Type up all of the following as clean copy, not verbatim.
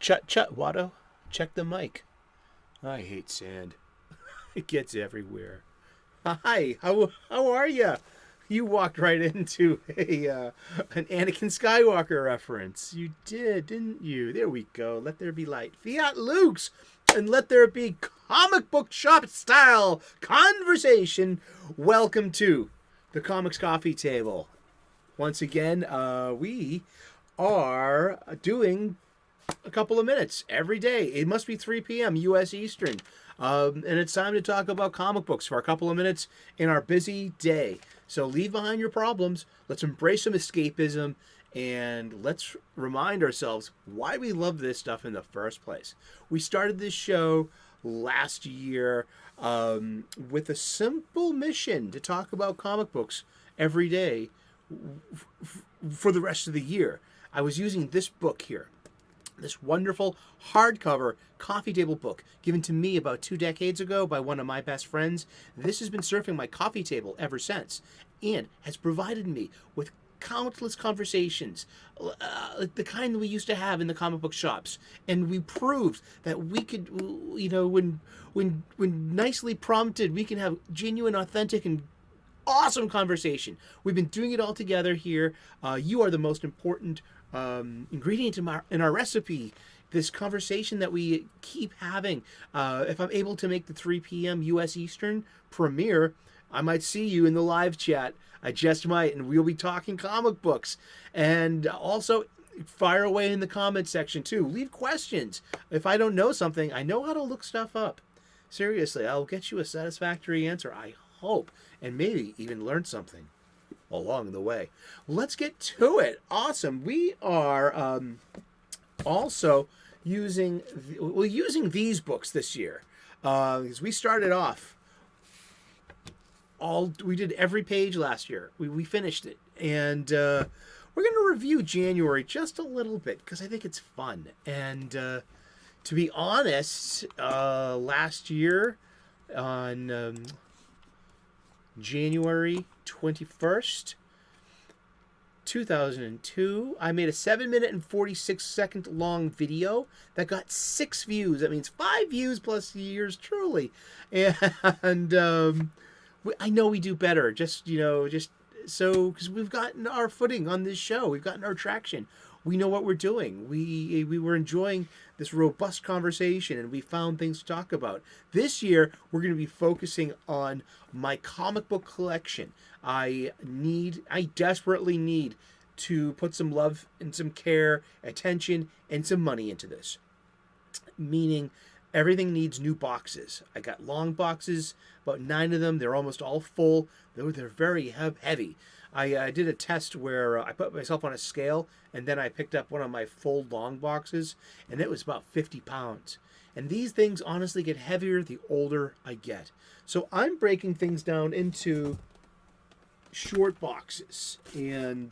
Chut, Watto. Check the mic. I hate sand. It gets everywhere. Hi, how are you? You walked right into an Anakin Skywalker reference. You did, didn't you? There we go. Let there be light. Fiat Lukes, and let there be comic book shop-style conversation. Welcome to the Comics Coffee Table. Once again, we are doing a couple of minutes every day. It must be 3 p.m. U.S. Eastern. And it's time to talk about comic books for a couple of minutes in our busy day. So leave behind your problems. Let's embrace some escapism. And let's remind ourselves why we love this stuff in the first place. We started this show last year with a simple mission to talk about comic books every day for the rest of the year. I was using this book here. This wonderful hardcover coffee table book given to me about 2 decades ago by one of my best friends. This has been surfing my coffee table ever since and has provided me with countless conversations, the kind that we used to have in the comic book shops. And we proved that we could, when nicely prompted, we can have genuine, authentic, and awesome conversation. We've been doing it all together here. You are the most important ingredient in our recipe. This conversation that we keep having. If I'm able to make the 3 p.m. U.S. Eastern premiere, I might see you in the live chat. I just might, and we'll be talking comic books. And also, fire away in the comment section too. Leave questions. If I don't know something, I know how to look stuff up. Seriously, I'll get you a satisfactory answer, I hope, and maybe even learn something along the way. Let's get to it. Awesome. We are also using these books this year because we started off we did every page last year. We finished it, and we're going to review January just a little bit because I think it's fun. And to be honest, last year on January 21st, 2002, I made a 7-minute and 46-second long video that got 6 views. That means 5 views plus yours truly. And I know we do better, just so, because we've gotten our footing on this show. We've gotten our traction. We know what we're doing. We were enjoying this robust conversation, and we found things to talk about. This year, we're going to be focusing on my comic book collection. I desperately need to put some love and some care, attention, and some money into this. Meaning, everything needs new boxes. I got long boxes, about 9 of them. They're almost all full. They're very heavy. I did a test where I put myself on a scale, and then I picked up one of my full long boxes, and it was about 50 pounds. And these things honestly get heavier the older I get. So I'm breaking things down into short boxes, and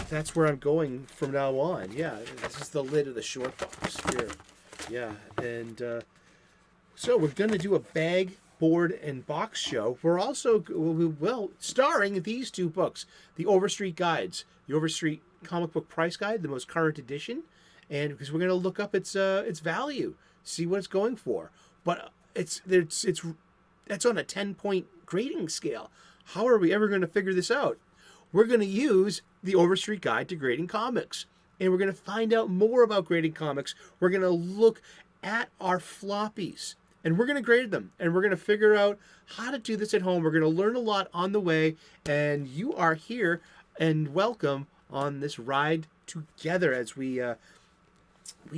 that's where I'm going from now on. Yeah, this is the lid of the short box here. Yeah, and so we're going to do a bag, board, and box show. We're also, starring these 2 books, the Overstreet Guides, the Overstreet Comic Book Price Guide, the most current edition, and because we're going to look up its value, see what it's going for. But it's on a 10-point grading scale. How are we ever going to figure this out? We're going to use the Overstreet Guide to Grading Comics. And we're going to find out more about grading comics. We're going to look at our floppies. And we're going to grade them. And we're going to figure out how to do this at home. We're going to learn a lot on the way. And you are here and welcome on this ride together as we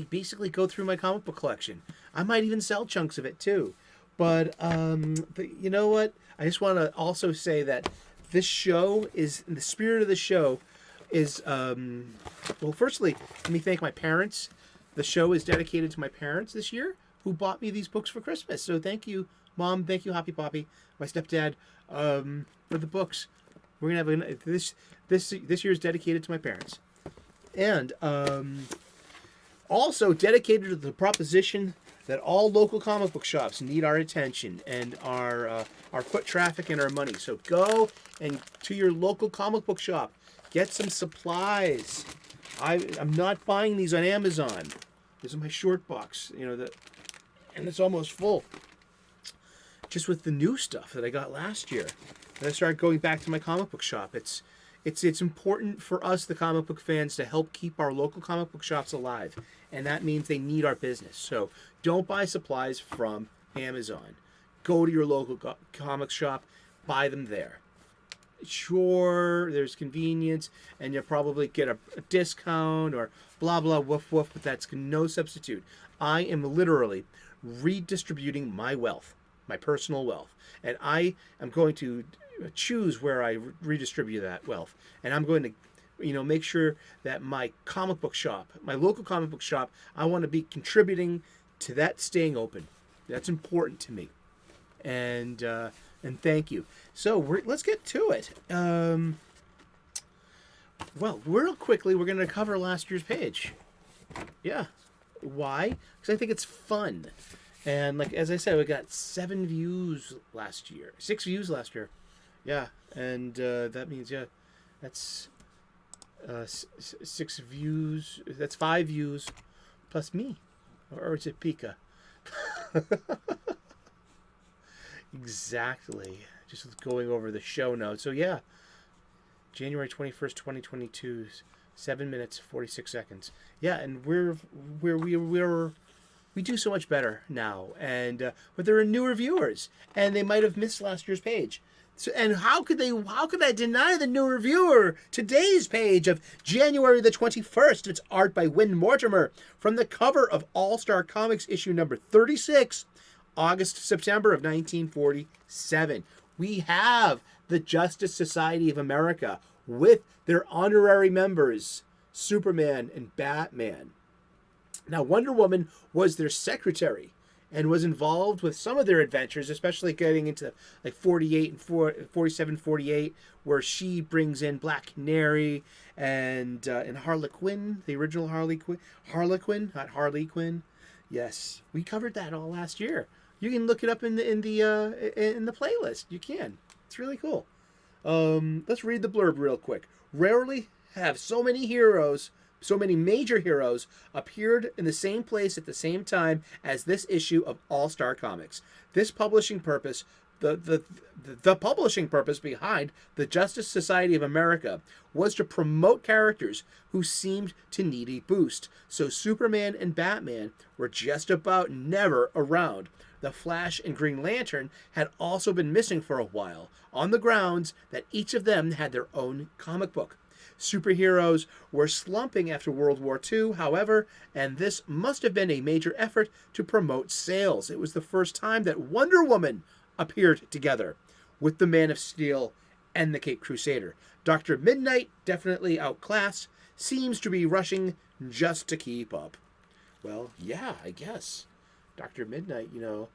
basically go through my comic book collection. I might even sell chunks of it too. But you know what? I just want to also say that this show is, the spirit of the show is, firstly, let me thank my parents. The show is dedicated to my parents this year, who bought me these books for Christmas. So thank you, Mom. Thank you, Hoppy Poppy, my stepdad, for the books. We're gonna have this year is dedicated to my parents, and also dedicated to the proposition that all local comic book shops need our attention and our foot traffic and our money. So go and to your local comic book shop. Get some supplies. I'm not buying these on Amazon. This is my short box, and it's almost full. Just with the new stuff that I got last year. And I started going back to my comic book shop. It's important for us, the comic book fans, to help keep our local comic book shops alive. And that means they need our business. So don't buy supplies from Amazon. Go to your local comic shop, buy them there. Sure, there's convenience, and you'll probably get a discount or blah, blah, woof, woof, but that's no substitute. I am literally redistributing my wealth, my personal wealth, and I am going to choose where I redistribute that wealth. And I'm going to, make sure that my comic book shop, my local comic book shop, I want to be contributing to that staying open. That's important to me. And thank you. So let's get to it. Well, real quickly, we're going to cover last year's page. Yeah. Why? Because I think it's fun. And as I said, we got 6 views last year. Yeah. And that means, that's 6 views. That's 5 views plus me. Or is it Pika? Exactly. Just going over the show notes. So yeah, January 21st, 2022, 7 minutes 46 seconds. Yeah, and we do so much better now, and but there are newer viewers, and they might have missed last year's page. So, and how could I deny the new reviewer today's page of January the 21st? It's art by Win Mortimer from the cover of All Star Comics issue number 36. August-September of 1947. We have the Justice Society of America with their honorary members, Superman and Batman. Now, Wonder Woman was their secretary and was involved with some of their adventures, especially getting into 48 and 47, 48, where she brings in Black Canary and Harley Quinn, the original Harley Quinn, not Harley Quinn. Yes, we covered that all last year. You can look it up in the playlist. You can. It's really cool. Let's read the blurb real quick. Rarely have so many major heroes appeared in the same place at the same time as this issue of All-Star Comics. This publishing purpose, the publishing purpose behind the Justice Society of America was to promote characters who seemed to need a boost. So Superman and Batman were just about never around. The Flash and Green Lantern had also been missing for a while, on the grounds that each of them had their own comic book. Superheroes were slumping after World War II, however, and this must have been a major effort to promote sales. It was the first time that Wonder Woman appeared together with the Man of Steel and the Caped Crusader. Dr. Midnight, definitely outclassed, seems to be rushing just to keep up. Well, yeah, I guess. Dr. Midnight, you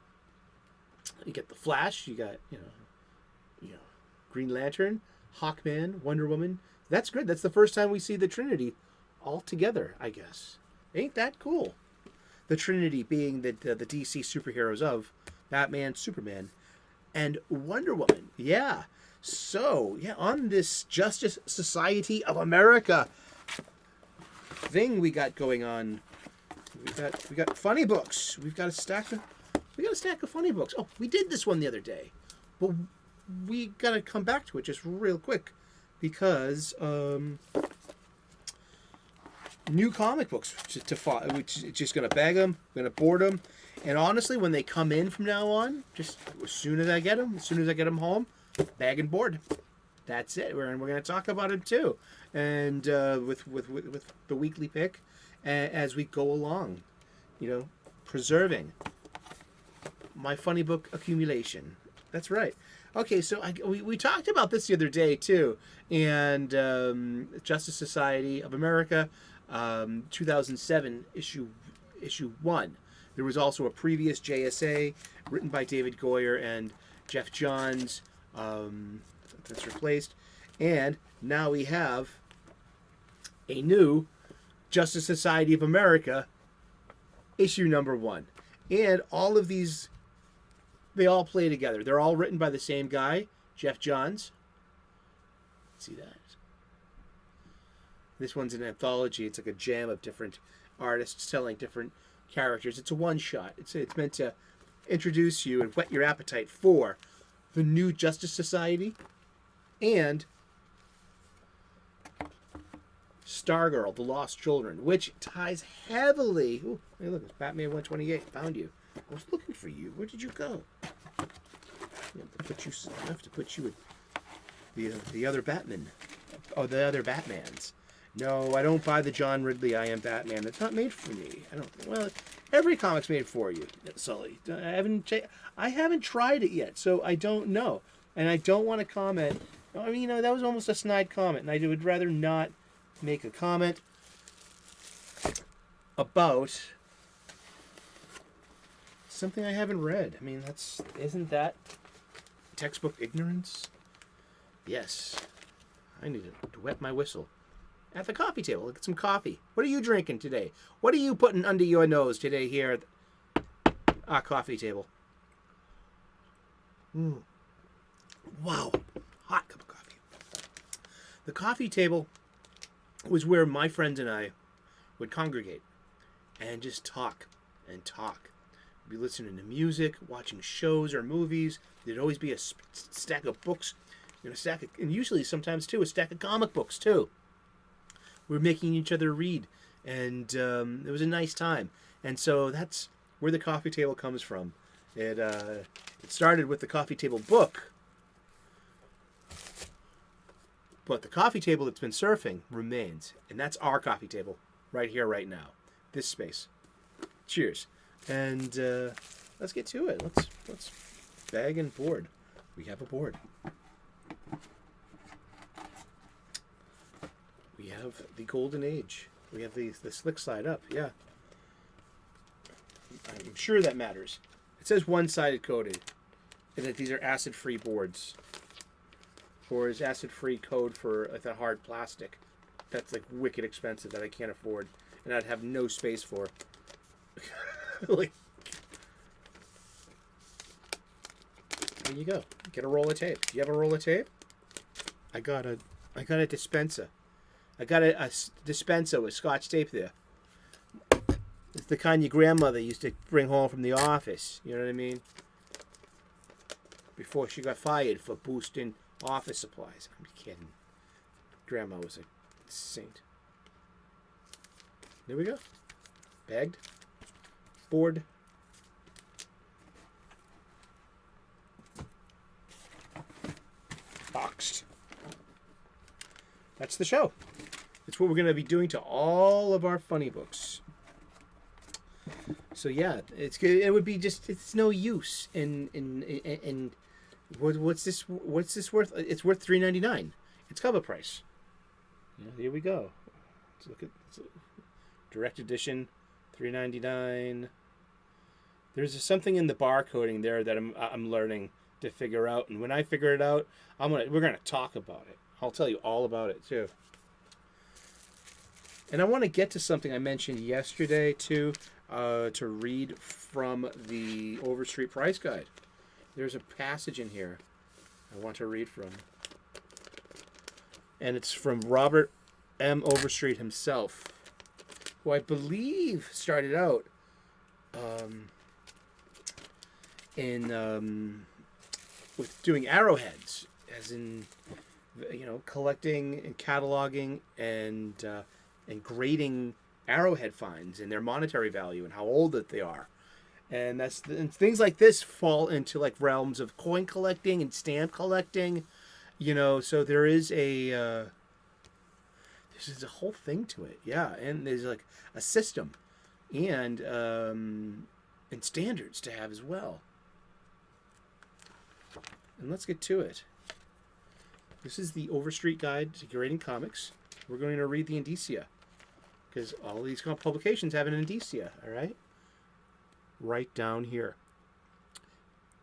get the Flash, you got, Green Lantern, Hawkman, Wonder Woman. That's good. That's the first time we see the Trinity all together, I guess. Ain't that cool? The Trinity being the DC superheroes of Batman, Superman, and Wonder Woman. Yeah. So, on this Justice Society of America thing we got going on, we got Funnybooks. We got a stack of Funnybooks. Oh, we did this one the other day, but we gotta come back to it just real quick because new comic books we're just gonna bag them, we're gonna board them, and honestly, when they come in from now on, just as soon as I get them home, bag and board. That's it. We're gonna talk about it too, and with the weekly pick. As we go along, preserving my funny book accumulation. That's right. Okay, so we talked about this the other day too, and Justice Society of America, 2007 issue 1. There was also a previous JSA written by David Goyer and Jeff Johns. That's replaced, and now we have a new Justice Society of America, issue number 1. And all of these, they all play together. They're all written by the same guy, Jeff Johns. See that? This one's an anthology. It's like a jam of different artists telling different characters. It's a one-shot. It's meant to introduce you and whet your appetite for the new Justice Society and Stargirl, The Lost Children, which ties heavily... Ooh, hey, look, it's Batman 128. Found you. I was looking for you. Where did you go? I have to put you with the other Batman. Oh, the other Batmans. No, I don't buy the John Ridley I Am Batman. It's not made for me. I don't... Well, every comic's made for you, Sully. I haven't tried it yet, so I don't know. And I don't want to comment. I mean, that was almost a snide comment, and I would rather not make a comment about something I haven't read. I mean, isn't that textbook ignorance? Yes. I need to wet my whistle. At the coffee table, look at some coffee. What are you drinking today? What are you putting under your nose today here at our coffee table? Wow. Hot cup of coffee. The coffee table was where my friends and I would congregate and just talk and talk. We'd be listening to music, watching shows or movies. There'd always be a stack of books, and usually sometimes too, a stack of comic books too. We were making each other read, and it was a nice time. And so that's where the coffee table comes from. It started with the coffee table book, but the coffee table that's been surfing remains, and that's our coffee table right here, right now. This space. Cheers. And let's get to it. Let's bag and board. We have a board. We have the golden age. We have the slick side up. Yeah. I'm sure that matters. It says one-sided coated, and that these are acid-free boards. Or is acid-free code for the hard plastic? That's like wicked expensive that I can't afford, and I'd have no space for. Like, there you go. Get a roll of tape. Do you have a roll of tape? I got a dispenser. I got a dispenser with Scotch tape there. It's the kind your grandmother used to bring home from the office. You know what I mean? Before she got fired for boosting office supplies. I'm kidding. Grandma was a saint. There we go. Bagged. Board. Boxed. That's the show. It's what we're going to be doing to all of our funny books. So yeah, it would be just, it's no use. And what's this worth? It's worth $3.99. It's cover price. Yeah, here we go. Let's look at direct edition, $3.99. There's something in the barcoding there that I'm learning to figure out, and when I figure it out, we're gonna talk about it. I'll tell you all about it too. And I want to get to something I mentioned yesterday too, to read from the Overstreet Price guide. There's a passage in here I want to read from, and it's from Robert M. Overstreet himself, who I believe started out with doing arrowheads, as in, collecting and cataloging and grading arrowhead finds and their monetary value and how old that they are. And and things like this fall into like realms of coin collecting and stamp collecting, so there is there's a whole thing to it. Yeah. And there's like a system and standards to have as well. And let's get to it. This is the Overstreet Guide to Grading Comics. We're going to read the indicia, because all these publications have an indicia, all right? Right down here.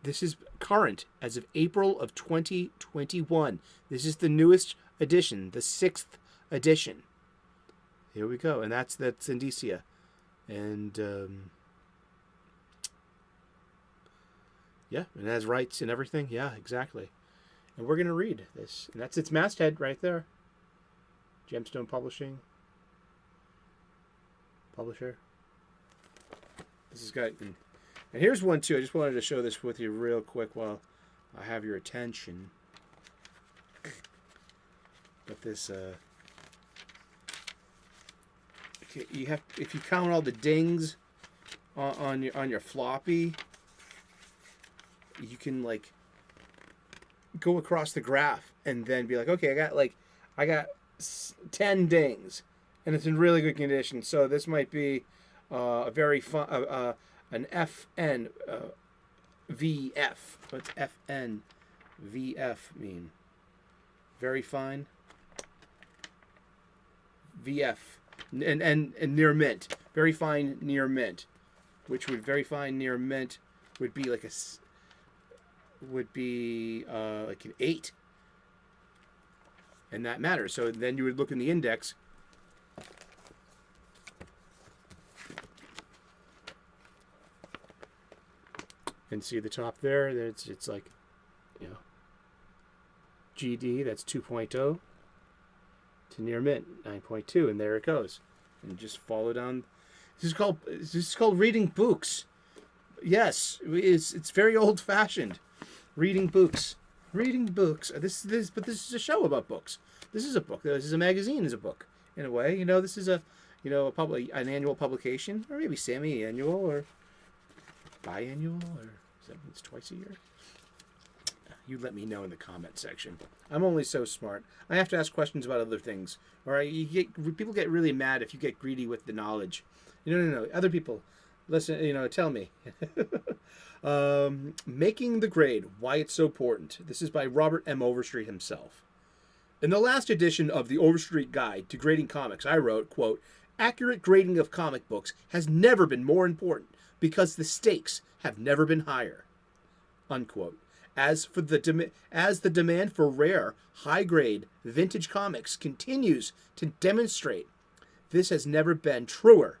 This is current as of April of 2021. This is the newest edition, the 6th edition. Here we go, and that's indicia. And yeah, it has rights and everything. Yeah, exactly. And we're going to read this. And that's its masthead right there. Gemstone Publishing. Publisher. This has got... And here's one, too. I just wanted to show this with you real quick while I have your attention. But this... you have, if you count all the dings on your floppy, you can like go across the graph and then be like, okay, I got 10 dings, and it's in really good condition. So this might be a very fun an FN VF. What's FN VF mean? Very fine. VF. And near mint, very fine near mint, which would very fine near mint would be like like an 8, and that matters. So then you would look in the index, and see the top there. It's like, you know, GD. That's 2.0. to near mint 9.2, and there it goes. And just follow down. This is called reading books. Yes, it's very old fashioned. Reading books. But this is a show about books. This is a book. This is a magazine. Is a book in a way. You know, this is an annual publication, or maybe semi-annual, or biannual, or is that it's twice a year? You let me know in the comment section. I'm only so smart. I have to ask questions about other things. All right, people get really mad if you get greedy with the knowledge. No. Other people, listen. Tell me. Making the grade: why it's so important. This is by Robert M. Overstreet himself. In the last edition of the Overstreet Guide to Grading Comics, I wrote, quote, "Accurate grading of comic books has never been more important because the stakes have never been higher." Unquote. As the demand for rare, high-grade, vintage comics continues to demonstrate, this has never been truer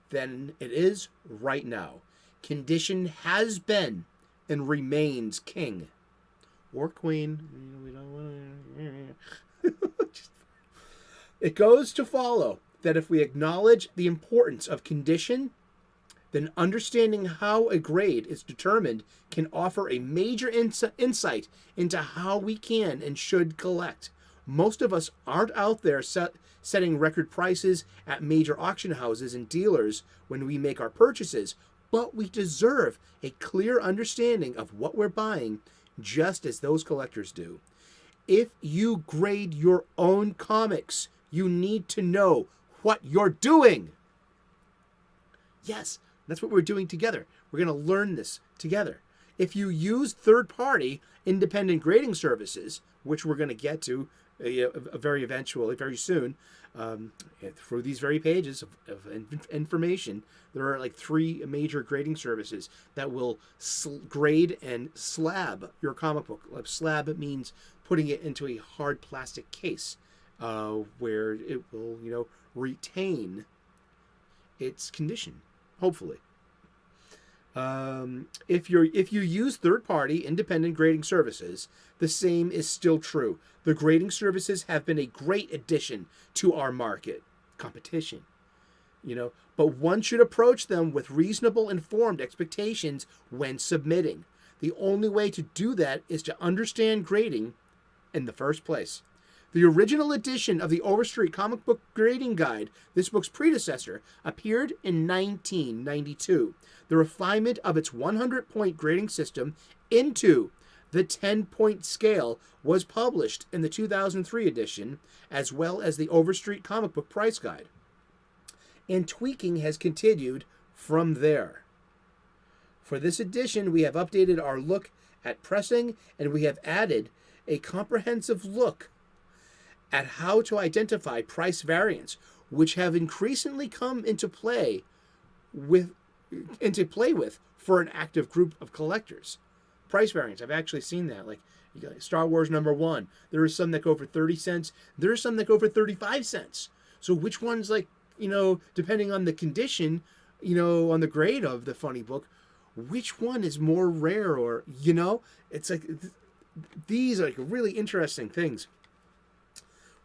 than it is right now. Condition has been and remains king. Or queen. We don't want to... It goes to follow that if we acknowledge the importance of condition, then understanding how a grade is determined can offer a major insight into how we can and should collect. Most of us aren't out there setting record prices at major auction houses and dealers when we make our purchases, but we deserve a clear understanding of what we're buying, just as those collectors do. If you grade your own comics, you need to know what you're doing. Yes. That's what we're doing together. We're going to learn this together. If you use third-party independent grading services, which we're going to get to very soon, through these very pages of information, there are like 3 major grading services that will grade and slab your comic book. Slab means putting it into a hard plastic case where it will, retain its condition. Hopefully. If you use third-party independent grading services, the same is still true. The grading services have been a great addition to our market competition, but one should approach them with reasonable, informed expectations when submitting. The only way to do that is to understand grading in the first place. The original edition of the Overstreet Comic Book Grading Guide, this book's predecessor, appeared in 1992. The refinement of its 100-point grading system into the 10-point scale was published in the 2003 edition, as well as the Overstreet Comic Book Price Guide. And tweaking has continued from there. For this edition, we have updated our look at pressing, and we have added a comprehensive look at how to identify price variants, which have increasingly come into play with for an active group of collectors. Price variants, I've actually seen that. Like you got Star Wars #1. There are some that go for 30 cents. There are some that go for 35 cents. So which one's depending on the condition, on the grade of the funny book, which one is more rare or, it's like these are really interesting things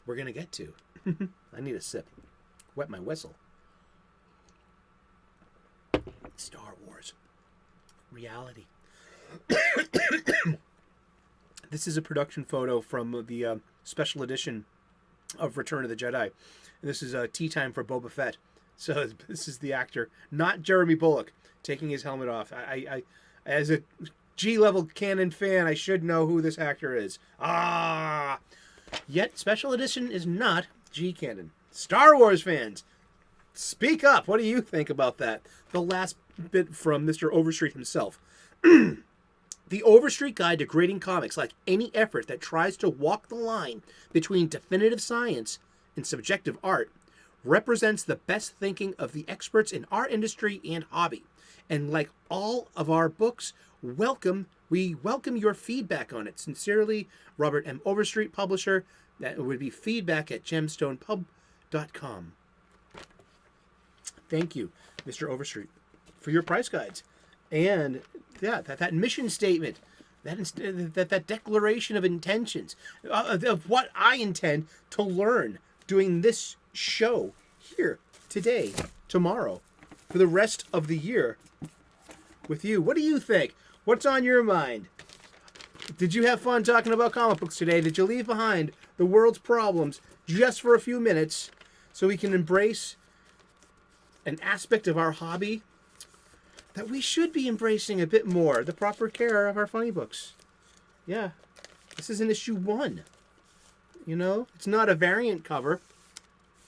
we're going to get to. I need a sip. Wet my whistle. Star Wars. Reality. This is a production photo from the special edition of Return of the Jedi. And this is tea time for Boba Fett. So this is the actor, not Jeremy Bulloch, taking his helmet off. I as a G-level canon fan, I should know who this actor is. Yet special edition is not G-canon. Star Wars fans, speak up. What do you think about that? The last bit from Mr. Overstreet himself. The Overstreet Guide to Grading Comics, like any effort that tries to walk the line between definitive science and subjective art, represents the best thinking of the experts in our industry and hobby. And like all of our books, we welcome your feedback on it. Sincerely, Robert M. Overstreet, publisher. That would be feedback@gemstonepub.com. Thank you, Mr. Overstreet, for your price guides. And yeah, that mission statement, that declaration of intentions, of what I intend to learn doing this show here today, tomorrow, for the rest of the year with you. What do you think? What's on your mind? Did you have fun talking about comic books today? Did you leave behind the world's problems just for a few minutes so we can embrace an aspect of our hobby that we should be embracing a bit more, the proper care of our funny books? Yeah, this is an issue 1. You know, it's not a variant cover,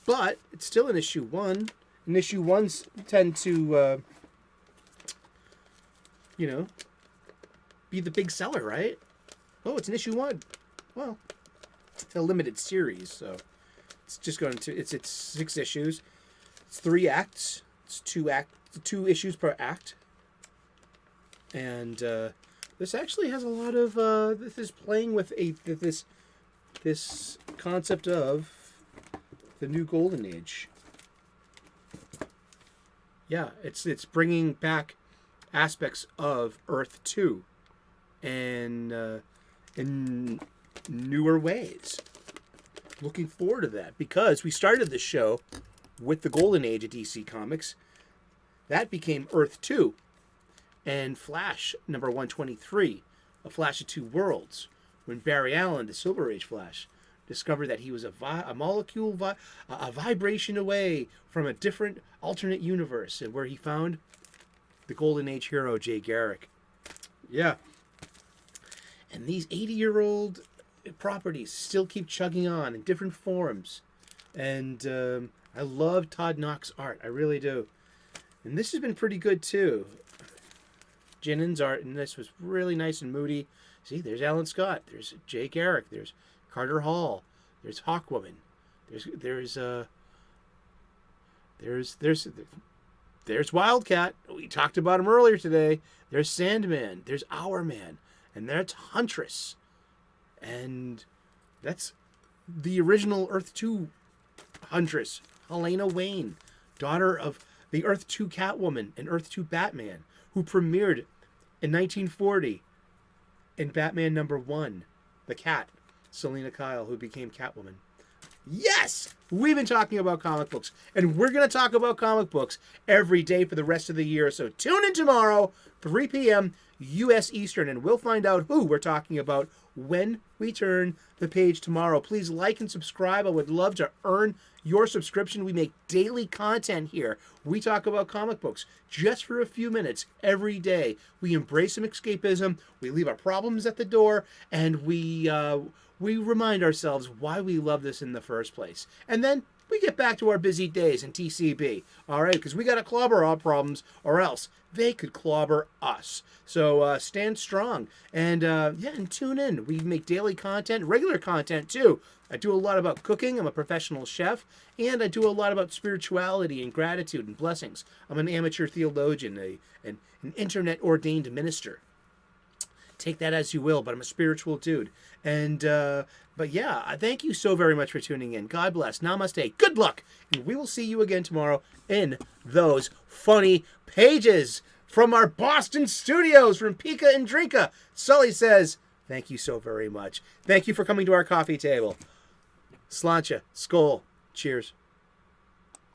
but it's still an issue 1. And issue 1s tend to, be the big seller, right? Oh, it's an issue 1. Well, it's a limited series, so it's just going to, it's 6 issues. It's 3 acts. It's 2 issues per act. And this actually has a lot of, this is playing with this concept of the new golden age. Yeah, it's bringing back aspects of Earth 2 and in newer ways. Looking forward to that, because we started the show with the golden age of DC Comics. That became Earth 2 and Flash number 123, A Flash of Two Worlds, when Barry Allen, the Silver Age Flash, discovered that he was a molecule, a vibration away from a different alternate universe, and where he found the Golden Age hero, Jay Garrick. Yeah. And these 80-year-old properties still keep chugging on in different forms. And I love Todd Knox's art. I really do. And this has been pretty good, too. Jinnen's art in this was really nice and moody. See, there's Alan Scott. There's Jay Garrick. There's Carter Hall. There's Hawkwoman. There's Wildcat. We talked about him earlier today. There's Sandman. There's Hourman. And that's Huntress. And that's the original Earth 2 Huntress, Helena Wayne, daughter of the Earth 2 Catwoman and Earth 2 Batman, who premiered in 1940 in Batman number 1, The Cat, Selena Kyle, who became Catwoman. Yes! We've been talking about comic books, and we're going to talk about comic books every day for the rest of the year. So tune in tomorrow, 3 p.m. U.S. Eastern, and we'll find out who we're talking about when we turn the page tomorrow. Please like and subscribe. I would love to earn your subscription. We make daily content here. We talk about comic books just for a few minutes every day. We embrace some escapism. We leave our problems at the door, and we remind ourselves why we love this in the first place. And then we get back to our busy days in TCB. All right, because we got to clobber our problems, or else they could clobber us. So stand strong. And and tune in. We make daily content, regular content too. I do a lot about cooking. I'm a professional chef. And I do a lot about spirituality and gratitude and blessings. I'm an amateur theologian, an internet-ordained minister. Take that as you will, but I'm a spiritual dude. And, but yeah, thank you so very much for tuning in. God bless. Namaste. Good luck. And we will see you again tomorrow in those funny pages from our Boston studios, from Pika and Drinka. Sully says, thank you so very much. Thank you for coming to our coffee table. Sláinte, skål. Cheers.